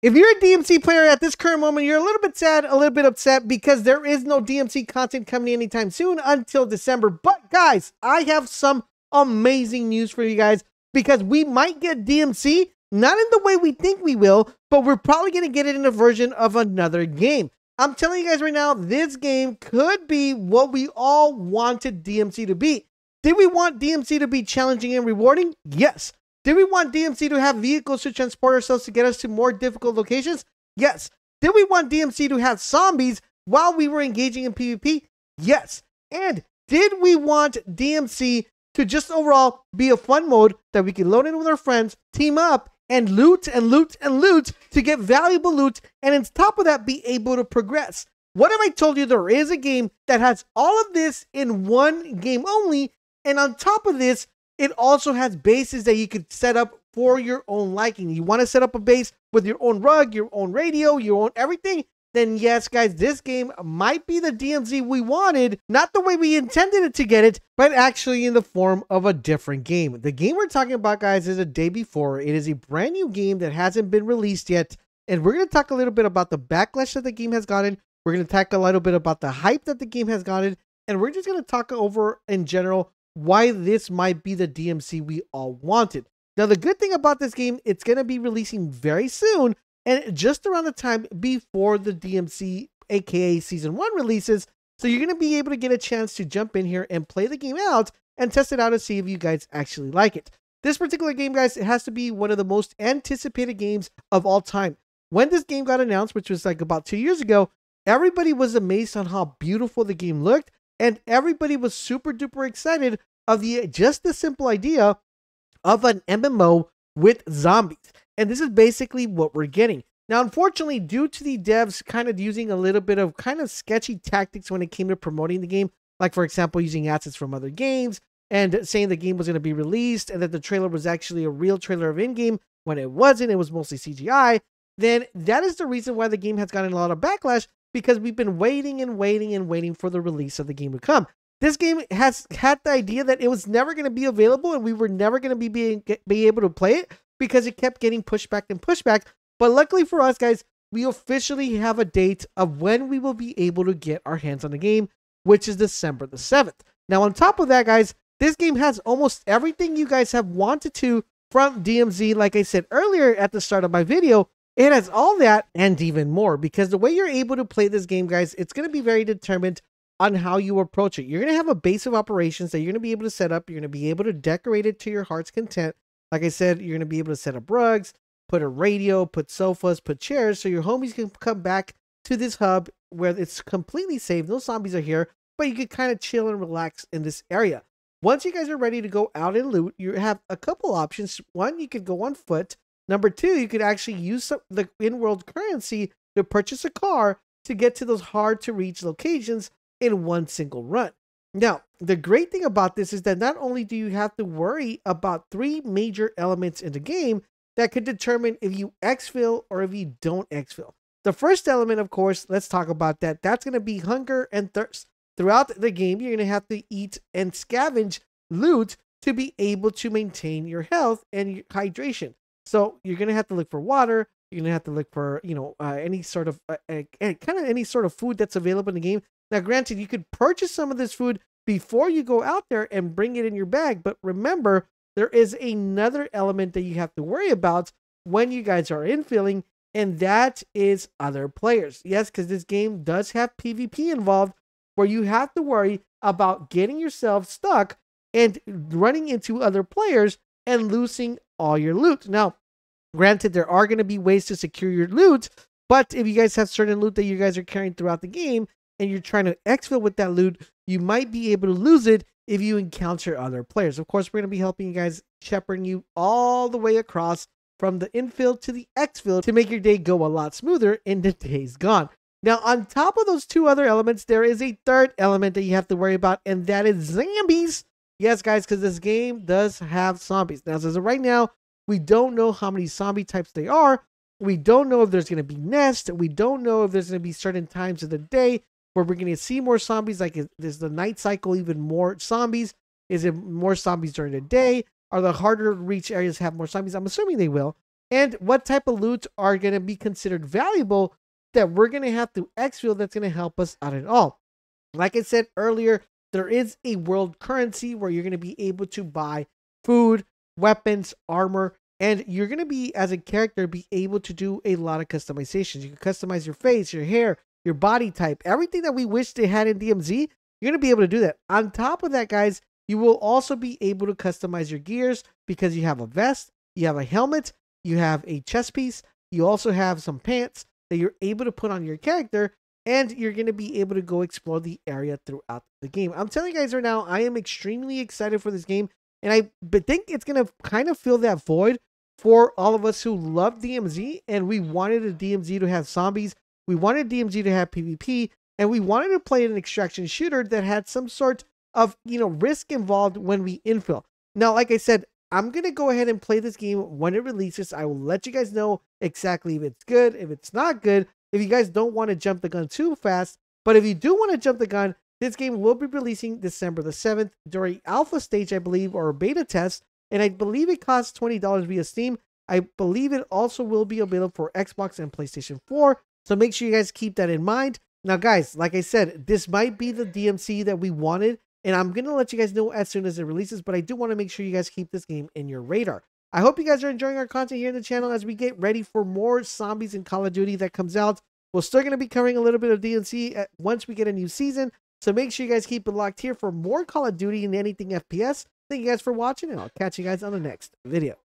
If you're a DMC player at this current moment, you're a little bit sad, a little bit upset because there is no DMC content coming anytime soon until December. But guys, I have some amazing news for you guys because we might get DMC, not in the way we think we will, but we're probably going to get it in a version of another game. I'm telling you guys right now, this game could be what we all wanted DMC to be. Did we want DMC to be challenging and rewarding? Yes. Did we want DMC to have vehicles to transport ourselves to get us to more difficult locations? Yes. Did we want DMC to have zombies while we were engaging in PvP? Yes. And did we want DMC to just overall be a fun mode that we can load in with our friends, team up, and loot and loot and loot to get valuable loot, and on top of that, be able to progress? What if I told you there is a game that has all of this in one game only, and on top of this, it also has bases that you could set up for your own liking? You want to set up a base with your own rug, your own radio, your own everything? Then yes, guys, this game might be the DMZ we wanted, not the way we intended it to get it, but actually in the form of a different game. The game we're talking about, guys, is a day before. It is a brand new game that hasn't been released yet, and we're going to talk a little bit about the backlash that the game has gotten. We're going to talk a little bit about the hype that the game has gotten, and we're just going to talk over, in general, why this might be the DMC we all wanted. Now, the good thing about this game, it's going to be releasing very soon, and just around the time before the DMC, aka Season 1 releases, so you're going to be able to get a chance to jump in here and play the game out and test it out and see if you guys actually like it. This particular game, guys, it has to be one of the most anticipated games of all time. When this game got announced, which was like about 2 years ago, everybody was amazed on how beautiful the game looked, and everybody was super duper excited of just the simple idea of an MMO with zombies. And this is basically what we're getting. Now, unfortunately, due to the devs kind of using a little bit of kind of sketchy tactics when it came to promoting the game, like for example, using assets from other games and saying the game was going to be released and that the trailer was actually a real trailer of in-game when it wasn't, it was mostly CGI, then that is the reason why the game has gotten a lot of backlash, because we've been waiting and waiting and waiting for the release of the game to come. This game has had the idea that it was never going to be available and we were never going to be able to play it because it kept getting pushed back and pushed back. But luckily for us, guys, we officially have a date of when we will be able to get our hands on the game, which is December the 7th. Now, on top of that, guys, this game has almost everything you guys have wanted to from DMZ. Like I said earlier at the start of my video, it has all that and even more, because the way you're able to play this game, guys, it's going to be very determined on how you approach it. You're going to have a base of operations that you're going to be able to set up. You're going to be able to decorate it to your heart's content. Like I said, you're going to be able to set up rugs, put a radio, put sofas, put chairs, so your homies can come back to this hub where it's completely safe. No zombies are here, but you can kind of chill and relax in this area. Once you guys are ready to go out and loot, you have a couple options. One, you could go on foot. Number two, you could actually use the in-world currency to purchase a car to get to those hard-to-reach locations in one single run. Now, the great thing about this is that not only do you have to worry about three major elements in the game that could determine if you exfil or if you don't exfil. The first element, of course, let's talk about that. That's going to be hunger and thirst. Throughout the game, you're going to have to eat and scavenge loot to be able to maintain your health and your hydration. So you're going to have to look for water. You're going to have to look for, any sort of any sort of food that's available in the game. Now, granted, you could purchase some of this food before you go out there and bring it in your bag. But remember, there is another element that you have to worry about when you guys are infilling, and that is other players. Yes, because this game does have PvP involved, where you have to worry about getting yourself stuck and running into other players and losing all your loot. Now, granted, there are going to be ways to secure your loot, but if you guys have certain loot that you guys are carrying throughout the game and you're trying to exfil with that loot, you might be able to lose it if you encounter other players. Of course, we're going to be helping you guys, shepherding you all the way across from the infill to the exfil to make your day go a lot smoother in the days gone. Now, on top of those two other elements, there is a third element that you have to worry about, and that is zombies. Yes, guys, because this game does have zombies. Now, as of right now, we don't know how many zombie types they are. We don't know if there's going to be nests. We don't know if there's going to be certain times of the day where we're going to see more zombies. Like, is the night cycle even more zombies? Is it more zombies during the day? Are the harder to reach areas have more zombies? I'm assuming they will. and what type of loots are going to be considered valuable that we're going to have to exfil that's going to help us out at all. Like I said earlier, there is a world currency where you're going to be able to buy food, weapons, armor, and you're going to be, as a character, be able to do a lot of customizations. You can customize your face, your hair, your body type, everything that we wish they had in DMZ. You're going to be able to do that. On top of that, guys, you will also be able to customize your gears because you have a vest, you have a helmet, you have a chest piece, you also have some pants that you're able to put on your character, and you're going to be able to go explore the area throughout the game. I'm telling you guys right now, I am extremely excited for this game, and I think it's going to kind of fill that void for all of us who love DMZ, and we wanted a DMZ to have zombies, we wanted DMZ to have PvP, and we wanted to play an extraction shooter that had some sort of, risk involved when we infill. Now, like I said, I'm going to go ahead and play this game when it releases. I will let you guys know exactly if it's good, if it's not good, if you guys don't want to jump the gun too fast. But if you do want to jump the gun, this game will be releasing December the 7th during alpha stage, I believe, or a beta test. And I believe it costs $20 via Steam. I believe it also will be available for Xbox and PlayStation 4. So make sure you guys keep that in mind. Now, guys, like I said, this might be the DMC that we wanted, and I'm going to let you guys know as soon as it releases, but I do want to make sure you guys keep this game in your radar. I hope you guys are enjoying our content here in the channel as we get ready for more zombies in Call of Duty that comes out. We're still going to be covering a little bit of DMC once we get a new season, so make sure you guys keep it locked here for more Call of Duty and anything FPS. Thank you guys for watching, and I'll catch you guys on the next video.